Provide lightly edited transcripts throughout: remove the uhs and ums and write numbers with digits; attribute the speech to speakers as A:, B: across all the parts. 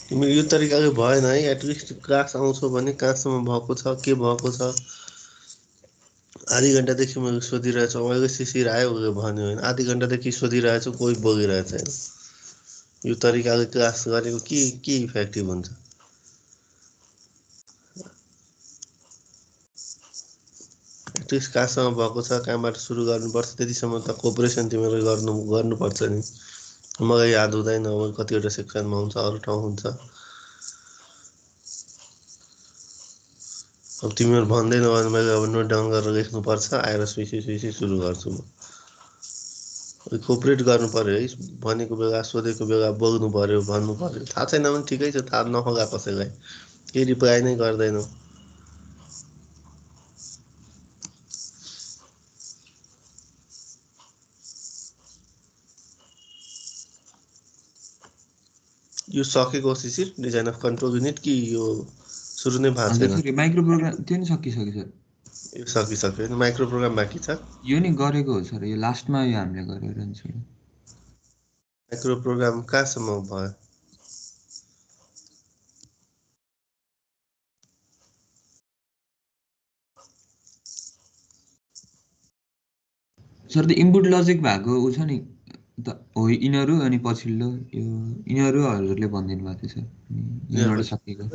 A: तिमी यो तरिकाले भएन है एटलिस्ट क्लास आउँछौ भने कहाँसम्म भएको छ के भएको छ आधी घण्टादेखि मैले सोधिरहेछु मैले शिशिर आयो उसले भन्यो होइन आधी घण्टादेखि सोधिरहेछु कोही बोलिरहेको छैन यो तरिकाले क्लास गरेको के इफेक्टिभ हुन्छ एटलिस्ट कहाँसम्म भएको छ कहाँबाट सुरु गर्नुपर्छ त्यतिसम्म त कोअपरेसन तिमीले गर्नुपर्छ नि मलाई याद हुँदैन मैले कतिवटा सेक्सनमा हुन्छ अरू ठाउँ हुन्छ अब तिमीहरू भन्दैनौ भने मैले अब नोट डाउन गरेर लेख्नुपर्छ आएर सुइसी सुरु गर्छु म कोअपरेट गर्नु पर्यो है भनेको बेला सोधेको बेला बोल्नु पर्यो भन्नु पर्यो थाहा छैन भने ठिकै छ थाहा नहोला कसैलाई केही रिप्लाई नै गर्दैनौ यो सकेको शिशिर डिजाइन अफ कन्ट्रोल युनिट कि यो सुरु नै भएको छैन
B: सर माइक्रो प्रोग्राम त्यो नि सकिसक्यो सर
A: यो सकिसक्यो माइक्रो प्रोग्राम बाँकी छ
B: यो नि गरेको हो सर यो लास्टमा यो हामीले गरेर हुन्छ
A: माइक्रो प्रोग्राम कहाँसम्म भयो
B: सर त्यो इनपुट लजिक भएको उ छ नि हो यिनीहरू अनि पछिल्लो यो यिनीहरू हजुरले भनिदिनु भएको थियो सर यहाँबाट सकिएको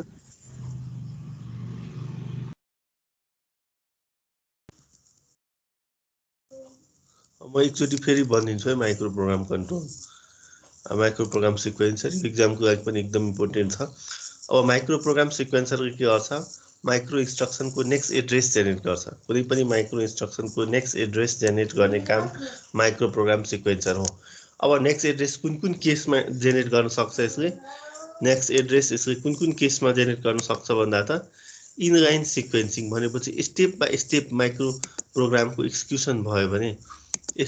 A: म एकचोटि फेरि भनिदिन्छु है micro program control micro program sequencer इक्जामको लागि पनि एकदम इम्पोर्टेन्ट छ अब माइक्रो प्रोग्राम सिक्वेन्सरले के गर्छ माइक्रो इन्स्ट्रक्सनको नेक्स्ट एड्रेस जेनेरेट गर्छ कुनै पनि माइक्रो इन्स्ट्रक्सनको नेक्स्ट एड्रेस जेनेरेट गर्ने काम माइक्रो प्रोग्राम सिक्वेन्सर हो अब नेक्स्ट एड्रेस कुन केसमा जेनेरेट गर्न सक्छ यसले नेक्स्ट एड्रेस यसले कुन केसमा जेनेरेट गर्न सक्छ भन्दा त इनलाइन सिक्वेन्सिङ भनेपछि स्टेप बाई स्टेप माइक्रो प्रोग्रामको एक्जिक्युसन भयो भने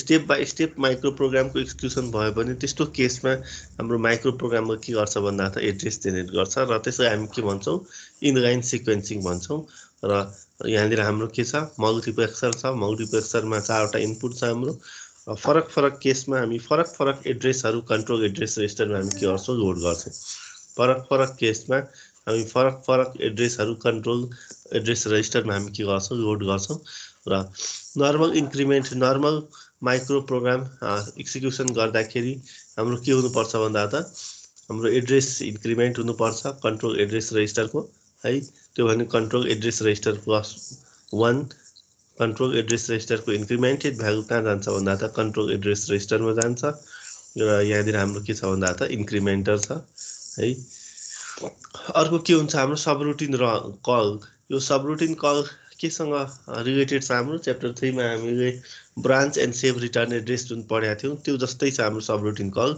A: स्टेप बाई स्टेप माइक्रो प्रोग्रामको एक्जिक्युसन भयो भने त्यस्तो केसमा हाम्रो माइक्रो प्रोग्राममा के गर्छ भन्दा त एड्रेस जेनेरेट गर्छ र त्यसलाई हामी के भन्छौँ इनलाइन सिक्वेन्सिङ भन्छौँ र यहाँनिर हाम्रो के छ मल्टिप्लेक्सर छ मल्टिप्लेक्सरमा 4वटा इनपुट छ हाम्रो फरक फरक केसमा हामी फरक एड्रेसहरू कन्ट्रोल एड्रेस रेजिस्टरमा हामी के गर्छौँ लोड गर्छौँ फरक केसमा हामी फरक एड्रेसहरू कन्ट्रोल एड्रेस रेजिस्टरमा हामी के गर्छौँ लोड गर्छौँ र normal increment normal micro program execution गर्दाखेरि हाम्रो के हुनुपर्छ भन्दा त हाम्रो एड्रेस इन्क्रिमेन्ट हुनुपर्छ कन्ट्रोल एड्रेस रेजिस्टरको है त्यो भने control address register +1 control address रेजिस्टरको इन्क्रिमेन्टेड भ्यालु कहाँ जान्छ भन्दा त कन्ट्रोल एड्रेस रेजिस्टरमा जान्छ र यहाँनिर हाम्रो के छ भन्दा त इन्क्रिमेन्टर छ है अर्को के हुन्छ हाम्रो सबरुटिन र कल यो सबरुटिन कल केसँग रिलेटेड छ हाम्रो च्याप्टर 3 मा हामीले branch and save return address जुन पढेका थियौँ त्यो जस्तै छ हाम्रो subroutine call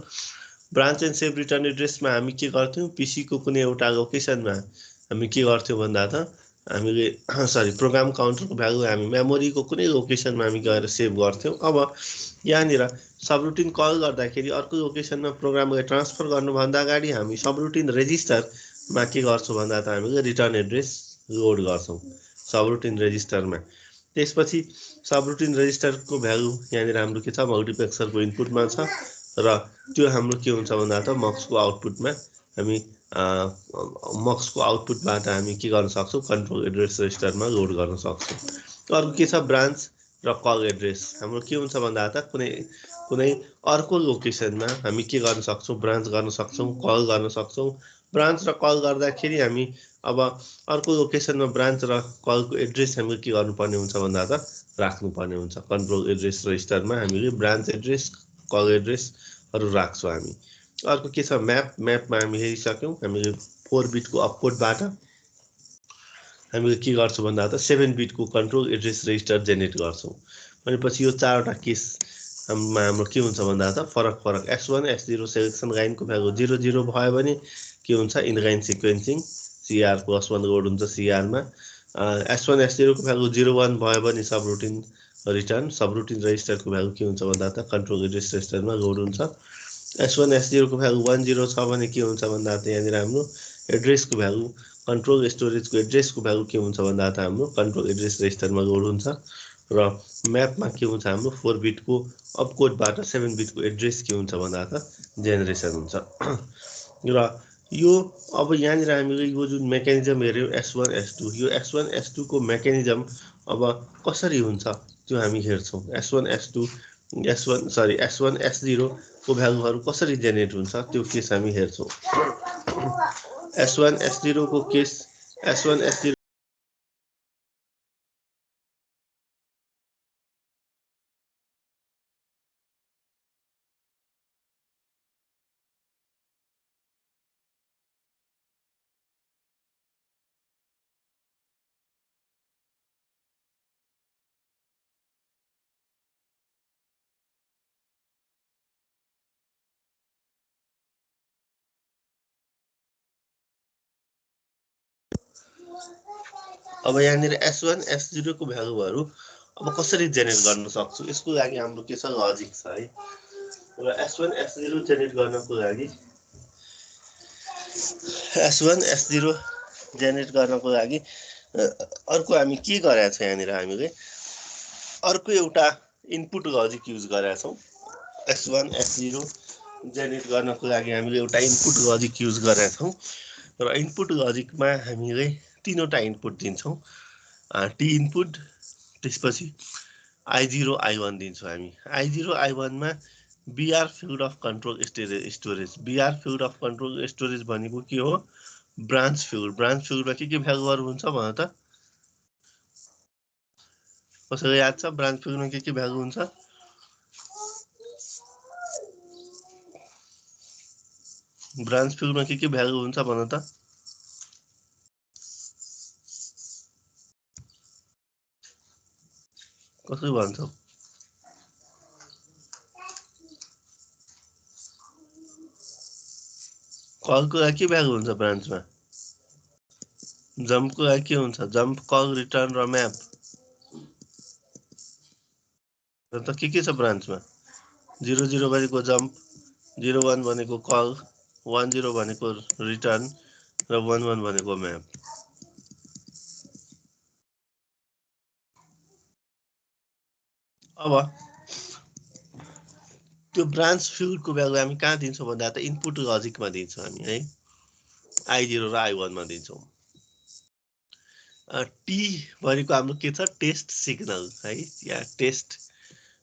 A: branch and save return एड्रेसमा हामी के गर्थ्यौँ पीसीको कुनै एउटा लोकेसनमा हामी के गर्थ्यौँ भन्दा त हामीले सरी प्रोग्राम काउन्टरको भ्यालु हामी मेमोरीको कुनै लोकेसनमा हामी गएर सेभ गर्थ्यौँ अब यहाँनिर सबरुटिन कल गर्दाखेरि अर्को लोकेसनमा प्रोग्रामलाई ट्रान्सफर गर्नुभन्दा अगाडि हामी सबरुटिन रेजिस्टरमा के गर्छौँ भन्दा त हामीले रिटर्न एड्रेस लोड गर्छौँ सबरुटिन रेजिस्टरमा त्यसपछि सबरुटिन रेजिस्टरको भ्यालु यहाँनिर हाम्रो के छ मल्टिप्लेक्सरको इनपुटमा छ र त्यो हाम्रो के हुन्छ भन्दा त मक्सको आउटपुटमा हामी मक्सको आउटपुटबाट हामी के गर्न सक्छौँ कन्ट्रोल एड्रेस रेजिस्टरमा लोड गर्न सक्छौँ अर्को के छ ब्रान्च र कल एड्रेस हाम्रो के हुन्छ भन्दा त कुनै अर्को लोकेसनमा हामी के गर्न सक्छौँ ब्रान्च गर्न सक्छौँ कल गर्न सक्छौँ ब्रान्च र कल गर्दाखेरि हामी अब अर्को लोकेसनमा ब्रान्च र कलको एड्रेस हामीले के गर्नुपर्ने हुन्छ भन्दा त राख्नुपर्ने हुन्छ कन्ट्रोल एड्रेस रेजिस्टरमा हामीले ब्रान्च एड्रेस कल एड्रेसहरू राख्छौँ हामी अर्को के छ म्यापमा हामी हेरिसक्यौँ हामीले 4 बिटको अपकोडबाट हामीले के गर्छौँ भन्दा त 7 बिटको कन्ट्रोल एड्रेस रेजिस्टर जेनेरेट गर्छौँ भनेपछि यो 4वटा केसमा हाम्रो के हुन्छ भन्दा त फरक x1 x0 सेलेक्सन लाइनको भ्यालु 00 भयो भने के हुन्छ इनलाइन सिक्वेन्सिङ CR +1 लोड हुन्छ CR मा S1 S0 को भ्यालु 01 भयो भने सबरुटिन रिटर्न सबरुटिन रेजिस्टरको भ्यालु के हुन्छ भन्दा त कन्ट्रोल एड्रेस रेजिस्टरमा लोड हुन्छ S1 S0 को भ्यालु 10 छ भने के हुन्छ भन्दा त यहाँनिर हाम्रो एड्रेसको भ्यालु कन्ट्रोल स्टोरेजको एड्रेसको भ्यालु के हुन्छ भन्दा त हाम्रो कन्ट्रोल एड्रेस रेजिस्टरमा लोड हुन्छ र म्यापमा के हुन्छ हाम्रो 4 बिटको अपकोडबाट 7 बिटको एड्रेस के हुन्छ भन्दा त जेनेरेसन हुन्छ र यो अब यहाँनिर हामीले यो जुन मेकानिजम हेऱ्यौँ S1 S2 यो S1 S2 को मेकानिजम अब कसरी हुन्छ त्यो हामी हेर्छौँ। S1 S0 को भ्यालुहरू कसरी जेनेरेट हुन्छ त्यो केस हामी हेर्छौँ। S1 S0 को केस S1 S0 अब यहाँनिर S1 S0 को भ्यालुहरू अब कसरी जेनेरेट गर्न सक्छु यसको लागि हाम्रो के छ लजिक छ है। र S1 S0 जेनेरेट गर्नको लागि अर्को हामी के गरेका छौँ यहाँनिर हामीले अर्को एउटा इनपुट लजिक युज गरेका छौँ। S1 S0 जेनेरेट गर्नको लागि हामीले एउटा इनपुट लजिक युज गरेका छौँ र इनपुट लजिकमा हामीले तीनवटा इनपुट दिन्छौँ। टी इनपुट, त्यसपछि I0 I1 दिन्छौँ हामी। I0 I1 मा BR field of control storage BR field of control storage भनेको के हो ब्रान्च फिल्डमा के भ्यालुहरू हुन्छ भन त कसैलाई याद छ ब्रान्च फिल्डमा के भ्यालु हुन्छ ब्रान्च फिल्डमा के भ्यालु हुन्छ भन त कसै भन्छ कलको लागि के भ्यालु हुन्छ ब्रान्चमा जम्पको लागि के हुन्छ जम्प कल रिटर्न र म्याप त के छ ब्रान्चमा 00 भनेको जम्प 01 भनेको कल 10 भनेको रिटर्न र 11 भनेको म्याप। अब त्यो ब्रान्च फिल्डको भ्यालु हामी कहाँ दिन्छौँ भन्दा त इनपुट लजिकमा दिन्छौँ हामी है I0 र I1 मा दिन्छौँ। टी भनेको हाम्रो के छ टेस्ट सिग्नल है या टेस्ट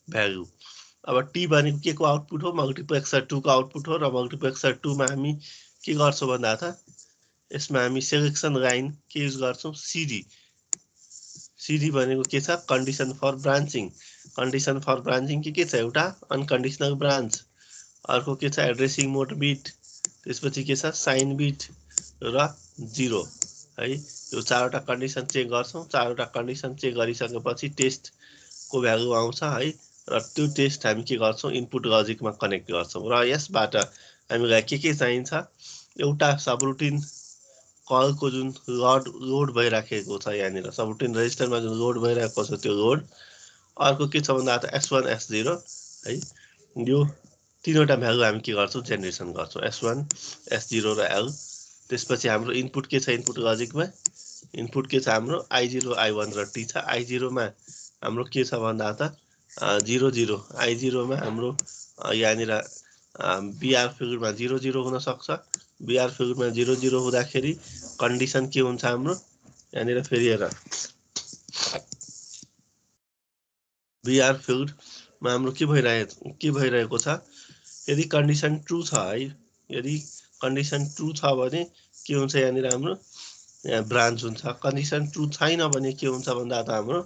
A: भ्यालु। अब टी भनेको के को आउटपुट हो मल्टिप्लेक्सर 2 को आउटपुट हो र मल्टिप्लेक्सर 2 मा हामी के गर्छौँ भन्दा त यसमा हामी सेलेक्सन लाइन के युज गर्छौँ सिडी भनेको के छ कन्डिसन फर ब्रान्चिङ के छ एउटा अनकन्डिसनल ब्रान्च अर्को के छ एड्रेसिङ मोड बिट त्यसपछि के छ साइन बिट र 0 है यो चारवटा कन्डिसन चेक गर्छौँ। चारवटा कन्डिसन चेक गरिसकेपछि टेस्टको भ्यालु आउँछ है र त्यो टेस्ट हामी के गर्छौँ इनपुट लजिकमा कनेक्ट गर्छौँ र यसबाट हामीलाई के चाहिन्छ एउटा सबरुटिन कलको जुन लोड भइराखेको छ यहाँनिर सबरुटिन रेजिस्टरमा जुन लोड भइरहेको छ त्यो लोड अर्को के छ भन्दा त S1 S0 है यो तीनवटा भ्यालु हामी के गर्छौँ जेनेरेसन गर्छौँ S1 S0 र L। त्यसपछि हाम्रो इनपुट के छ इनपुट लजिकमा इनपुट के छ हाम्रो I0 I1 र T छ। I0 मा हाम्रो के छ भन्दा त 00 I0 मा हाम्रो यहाँनिर BR फिल्डमा 00 हुन सक्छ। BR फिल्डमा 00 हुँदाखेरि कन्डिसन के हुन्छ हाम्रो यहाँनिर फेरि हेर BR फिल्डमा हाम्रो के भइरहेको छ यदि कन्डिसन ट्रु छ है यदि कन्डिसन ट्रु छ भने के हुन्छ यहाँनिर हाम्रो यहाँ ब्रान्च हुन्छ। कन्डिसन ट्रु छैन भने के हुन्छ भन्दा त हाम्रो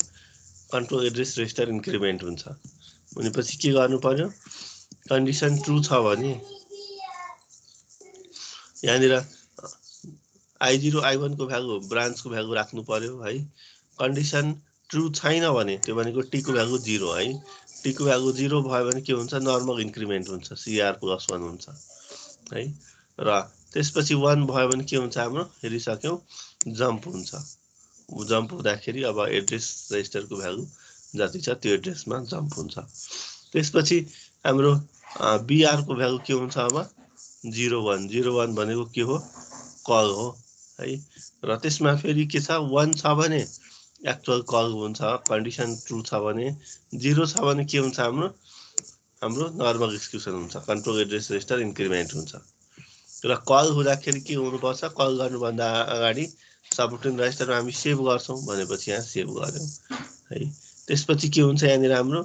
A: कन्ट्रोल एड्रेस रेजिस्टर इन्क्रिमेन्ट हुन्छ। भनेपछि के गर्नु पर्यो कन्डिसन ट्रु छ भने यहाँनिर I0 I1 को भ्यालु ब्रान्चको भ्यालु राख्नु पर्यो है। कन्डिसन ट्रु छैन भने त्यो भनेको टी को भ्यालु 0 है टी को भ्यालु 0 भयो भने के हुन्छ नर्मल इन्क्रिमेन्ट हुन्छ CR+1 हुन्छ है र त्यसपछि 1 भयो भने के हुन्छ हाम्रो हेरिसक्यौँ जम्प हुन्छ। जम्प हुँदाखेरि अब एड्रेस रेजिस्टरको भ्यालु जति छ त्यो एड्रेसमा जम्प हुन्छ। त्यसपछि हाम्रो BR को भ्यालु के हुन्छ अब 01 भनेको के हो कल हो है र त्यसमा फेरि के छ 1 छ भने एक्चुअल कल हुन्छ कन्डिसन ट्रु छ भने 0 छ भने के हुन्छ हाम्रो नर्मल एक्जिक्युसन हुन्छ कन्ट्रोल एड्रेस रेजिस्टर इन्क्रिमेन्ट हुन्छ। र कल हुँदाखेरि के हुनुपर्छ, कल गर्नुभन्दा अगाडि सबरुटिन रजिस्टरमा हामी सेभ गर्छौँ भनेपछि यहाँ सेभ गर्यौँ है। त्यसपछि के हुन्छ यहाँनिर हाम्रो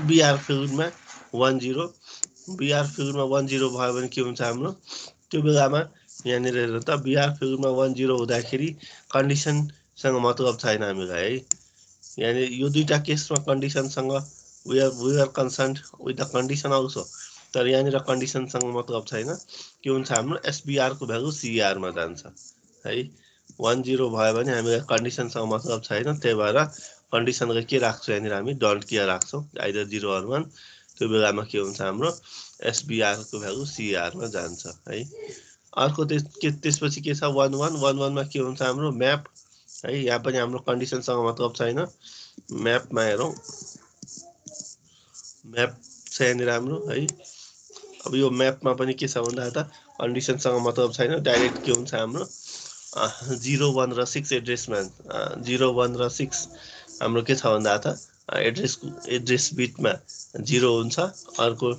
A: बिआर फिल्डमा 10 बिआर फिल्डमा 10 भयो भने के हुन्छ हाम्रो त्यो बेलामा यहाँनिर हेर्नु त बिआर फिल्डमा 10 हुँदाखेरि कन्डिसनसँग मतलब छैन हामीलाई है। यहाँनिर यो दुईटा केसमा कन्डिसनसँग we are concerned with the condition also, तर यहाँनिर कन्डिसनसँग मतलब छैन। के हुन्छ हाम्रो एसबिआरको भ्यालु सिआरमा जान्छ है। 10 भयो भने हामीलाई कन्डिसनसँग मतलब छैन, त्यही भएर कन्डिसनलाई के राख्छौँ यहाँनिर हामी डन्ट केयर राख्छौँ, आइदर 0 or 1। त्यो बेलामा के हुन्छ हाम्रो एसबिआरको भ्यालु सिआरमा जान्छ है। अर्को त्यसपछि के छ 11 मा के हुन्छ हाम्रो म्याप है। यहाँ पनि हाम्रो कन्डिसनसँग मतलब छैन। म्यापमा हेरौँ, म्याप छ यहाँनिर हाम्रो है। अब यो म्यापमा पनि के छ भन्दा त कन्डिसनसँग मतलब छैन, डाइरेक्ट के हुन्छ हाम्रो 0, 1 र 6 एड्रेसमा 0, 1 र 6 हाम्रो के छ भन्दा त एड्रेस बिटमा 0 हुन्छ। अर्को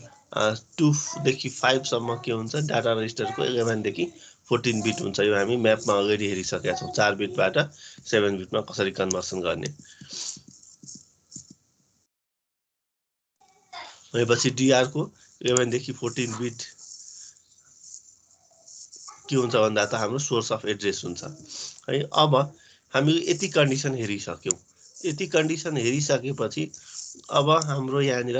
A: 2 देखि 5 सम्म के हुन्छ डाटा रजिस्टरको 11 देखि 14 बिट हुन्छ। यो हामी म्यापमा अगाडि हेरिसकेका छौँ 4 बिटबाट 7 बिटमा कसरी कन्भर्सन गर्ने। भनेपछि डिआरको 11 देखि 14 बिट के हुन्छ भन्दा त हाम्रो सोर्स अफ एड्रेस हुन्छ है। अब हामी यति कन्डिसन हेरिसक्यौँ। यति कन्डिसन हेरिसकेपछि अब हाम्रो यहाँनिर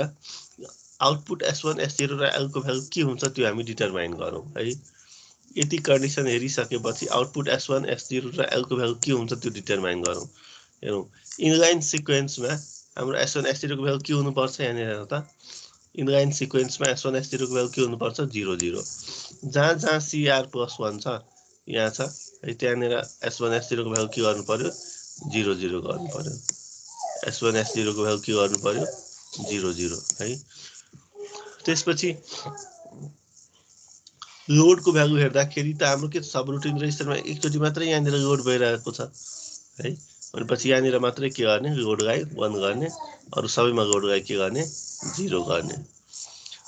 A: आउटपुट S1, S0 र L को भ्यालु के हुन्छ त्यो हामी डिटरमाइन गरौँ है। यति कन्डिसन हेरिसकेपछि आउटपुट S1, S0 र L को भ्यालु के हुन्छ त्यो डिटरमाइन गरौँ। हेरौँ इनलाइन सिक्वेन्समा हाम्रो S1, S0 को भ्यालु के हुनुपर्छ यहाँनिर हेर्नु त। इनलाइन सिक्वेन्समा S1, S0 को भ्यालु के हुनुपर्छ 0, 0। जहाँ जहाँ CR+1 छ यहाँ छ है, त्यहाँनिर S1, S0 को भ्यालु के गर्नु पर्यो 0, 0 गर्नु पर्यो। S1, S0 को भ्यालु के गर्नु पर्यो 0, 0 है। त्यसपछि लोडको भ्यालु हेर्दाखेरि त हाम्रो के सबरुटिन रजिस्टरमा एकचोटि मात्रै यहाँनिर लोड भइरहेको छ है। भनेपछि यहाँनिर मात्रै के गर्ने लोडलाई 1 गर्ने, अरू सबैमा लोडलाई के गर्ने 0 गर्ने।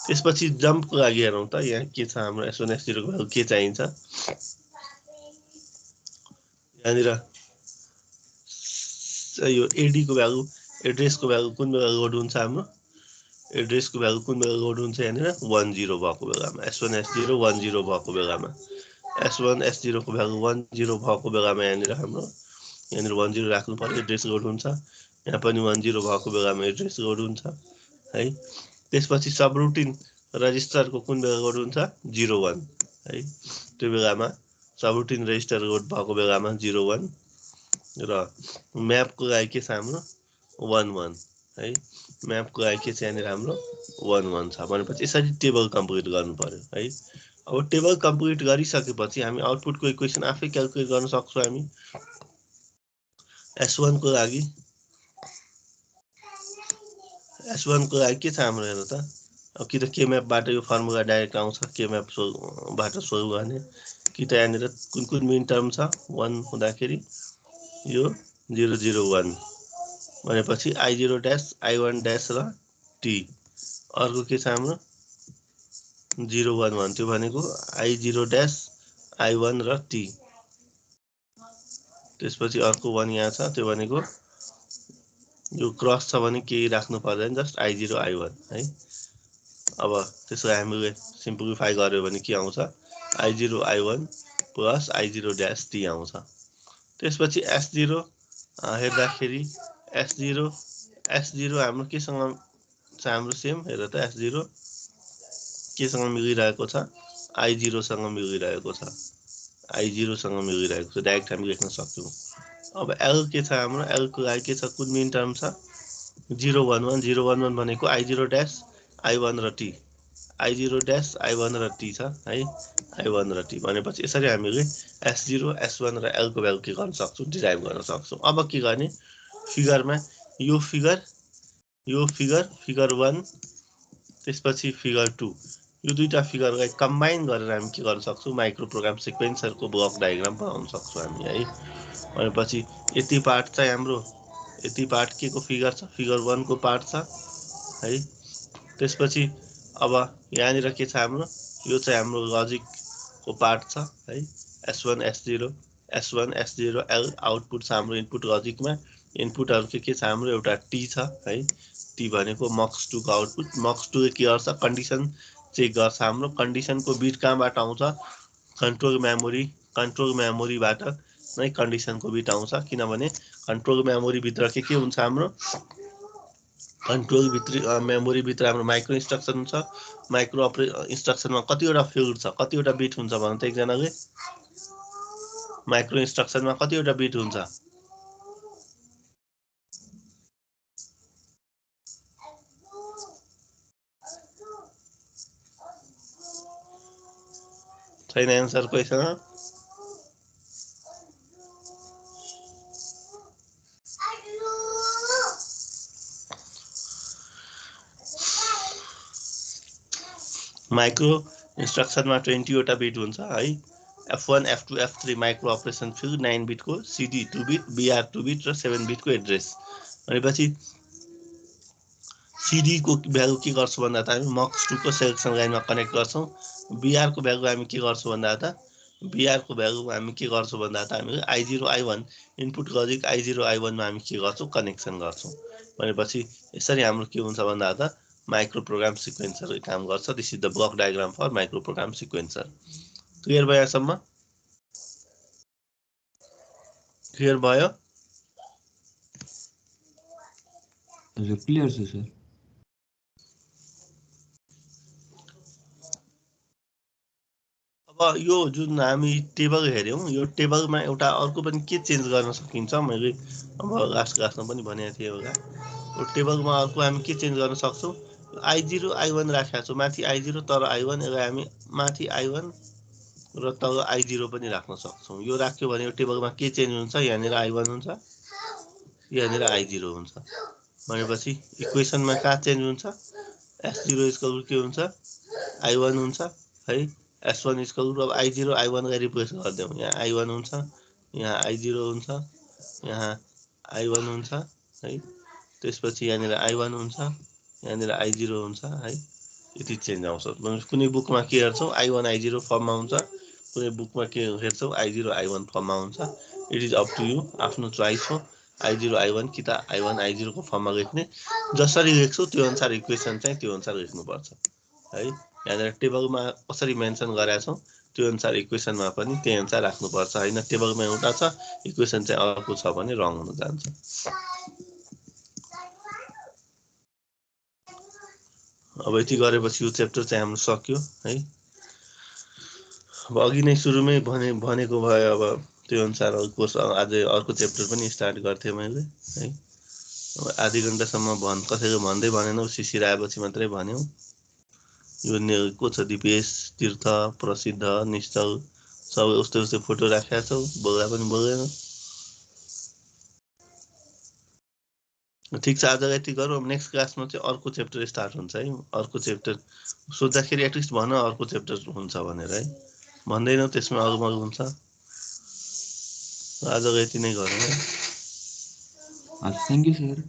A: त्यसपछि जम्पको लागि हेरौँ त यहाँ के छ हाम्रो S1, S0 को भ्यालु के चाहिन्छ। यहाँनिर यो एडी को भ्यालु एड्रेसको भ्यालु कुन बेला लोड हुन्छ हाम्रो एड्रेसको भ्यालु कुन बेला लोड हुन्छ यहाँनिर 10 भएको बेलामा S1, S0 10 भएको बेलामा S1, S0 को भ्यालु 10 भएको बेलामा यहाँनिर हाम्रो यहाँनिर 10 राख्नु पर्यो, एड्रेस लोड हुन्छ। यहाँ पनि 10 भएको बेलामा एड्रेस लोड हुन्छ है। त्यसपछि सबरुटिन रजिस्टरको कुन बेला लोड हुन्छ 0, 1 है। त्यो बेलामा सबरुटिन रजिस्टर लोड भएको बेलामा 0, 1 र म्यापको लागि के छ हाम्रो 1, 1 है। म्यापको लागि के छ यहाँनिर हाम्रो 1, 1 छ। भनेपछि यसरी टेबल कम्प्लिट गर्नु पर्यो है। अब टेबल कम्प्लिट गरिसकेपछि हामी आउटपुटको इक्वेसन आफै क्याल्कुलेट गर्न सक्छौँ। हामी S1 को लागि को लागि के छ हाम्रो हेर्नु त। अब कि त के म्यापबाट यो फर्मुला डाइरेक्ट आउँछ, के म्यापबाट सोल्भ गर्ने, कि त यहाँनिर कुन कुन मिन टर्म छ 1 हुँदाखेरि यो 0, 0, 1 भनेपछि I0 ड्यास I1 ड्यास र T। अर्को के छ हाम्रो 0, 1, 1 त्यो भनेको I0 ड्यास I1 र T। त्यसपछि अर्को 1 यहाँ छ, त्यो भनेको यो क्रस छ भने केही राख्नु पर्दैन, जस्ट I0 I1 है। अब त्यसलाई हामीले सिम्प्लिफाई गर्यो भने के आउँछ I0 I1 plus I0 dash T आउँछ। त्यसपछि S0 हेर्दाखेरि S0 हाम्रो केसँग छ हाम्रो सेम हेर त S0 केसँग मिलिरहेको छ I0 सँग मिलिरहेको छ, I0 सँग मिलिरहेको छ, डाइरेक्ट हामी लेख्न सक्छौँ। अब L के छ हाम्रो L को लागि के छ कुन मिन टर्म छ 0, 1, 1 0, 1, 1 भनेको I0 ड्यास I1 र T, I0 ड्यास I1 र T छ है, I1 र T भनेपछि यसरी हामीले S0, S1 र L को भ्यालु के गर्न सक्छौँ डिराइभ गर्न सक्छौँ। अब के गर्ने फिगरमा यो फिगर 1 त्यसपछि फिगर 2 यो दुईटा फिगरलाई कम्बाइन गरेर हामी के गर्न सक्छौँ माइक्रो प्रोग्राम सिक्वेन्सरको ब्लक डायग्राम बनाउन सक्छौँ हामी है। भनेपछि यति पार्ट चाहिँ हाम्रो यति पार्ट के को फिगर छ फिगर 1 को पार्ट छ है। त्यसपछि अब यहाँनिर के छ हाम्रो यो चाहिँ हाम्रो लजिकको पार्ट छ है। S1 S0 S1 S0 L output छ हाम्रो इनपुट लजिकमा। इनपुटहरु के छ हाम्रो एउटा T छ है। T भनेको MUX2 को आउटपुट। MUX2 के गर्छ कन्डिसन चेक गर्छ हाम्रो। कन्डिसनको बिट कहाँबाट आउँछ कन्ट्रोल मेमोरीबाट नै कन्डिसनको बिट आउँछ किनभने कन्ट्रोल मेमोरी भित्र के हुन्छ हाम्रो कन्ट्रोल मेमोरी भित्र हाम्रो माइक्रो इन्स्ट्रक्सन हुन्छ। माइक्रो इन्स्ट्रक्सनमा कतिवटा फिल्ड छ कतिवटा बिट हुन्छ भन्नु त एकजनाले माइक्रो इन्स्ट्रक्सनमा कतिवटा बिट हुन्छ छैन एन्सर कोहीसँग माइक्रो इन्स्ट्रक्सनमा 20 वटा बिट हुन्छ है। F1 F2 F3 micro operation field 9 बिटको CD 2 बिट BR 2 बिट र 7 बिटको एड्रेस। भनेपछि CD को भ्यालु के गर्छौं भन्दा त हामी MUX2 को सेलेक्सन लाइनमा कनेक्ट गर्छौं। BR को भ्यालु हामी के गर्छौं भन्दा त BR को भ्यालु हामी के गर्छौं भन्दा त हामी I0 I1 input logic I0 I1 मा हामी के गर्छौं कनेक्सन गर्छौं। भनेपछि यसरी हाम्रो के हुन्छ भन्दा त माइक्रो प्रोग्राम सिक्वेन्सर काम गर्छ। This is the block diagram for micro program sequencer. Clear भयो यहाँसम्म? क्लियर भयो?
B: हजुर क्लियर छ सर।
A: अब यो जुन हामी टेबल हेर्यौं यो टेबलमा एउटा अर्को पनि के चेन्ज गर्न सकिन्छ मैले अब लास्ट क्लासमा पनि भनेको थिएँ होला। यो टेबलमा अर्को हामी के चेन्ज गर्न सक्छौं I0 I1 राखेका छौं माथि I0 तर I1 यसलाई हामी माथि I1 र तल I0 पनि राख्न सक्छौं। यो राख्यो भने यो टेबलमा के चेन्ज हुन्छ यहाँनिर I1 हुन्छ यहाँनिर I0 हुन्छ। भनेपछि इक्वेसनमा कहाँ चेन्ज हुन्छ S0 इक्वल के हुन्छ I1 हुन्छ है। S1 इक्वल अब I0 I1 लाई रिप्लेस गर्दियौ यहाँ I1 हुन्छ यहाँ I0 हुन्छ यहाँ I1 हुन्छ है। त्यसपछि यहाँनिर I1 हुन्छ यहाँनिर I0 हुन्छ है। यति चेन्ज आउँछ। कुनै बुकमा के हेर्छौ I1 I0 फर्ममा हुन्छ कुनै बुकमा के हेर्छौ I0 I1 फर्ममा हुन्छ। It is up to you आफ्नो चोइस हो I0 I1 कि त I1 I0 को फर्ममा लेख्ने। जसरी लेख्छौ त्यो अनुसार इक्वेसन चाहिँ त्यो अनुसार लेख्नुपर्छ है। यहाँनिर टेबलमा कसरी मेन्सन गरेका छौं त्यो अनुसार इक्वेसनमा पनि त्यही अनुसार राख्नुपर्छ हैन। टेबलमा एउटा छ इक्वेसन चाहिँ अर्को छ भने रङ हुन जान्छ। अब यति गरेपछि यो च्याप्टर चाहिँ हाम्रो सक्यो है। अब अघि नै सुरुमै भनेको भए अब त्यो अनुसार आज अर्को च्याप्टर पनि स्टार्ट गर्थे मैले है। अब आधी घण्टासम्म कसैले भन्दै भनेनौ सिसिराएपछि मात्रै भन्यौ। यो को छ दिपेश तीर्थ प्रसिद्ध निश्चल सबै उस्तै उस्तै फोटो राखेका छौ बोल्दा पनि बोल्दैन। ठीक छ आजलाई यति गरौँ। अब नेक्स्ट क्लासमा चाहिँ अर्को च्याप्टर स्टार्ट हुन्छ है। अर्को च्याप्टर सोच्दाखेरि एटलिस्ट भन अर्को च्याप्टर हुन्छ भनेर है। भन्दैनौ त्यसमा अगमग हुन्छ। आजलाई यति नै गरौँ है।
B: Thank you sir.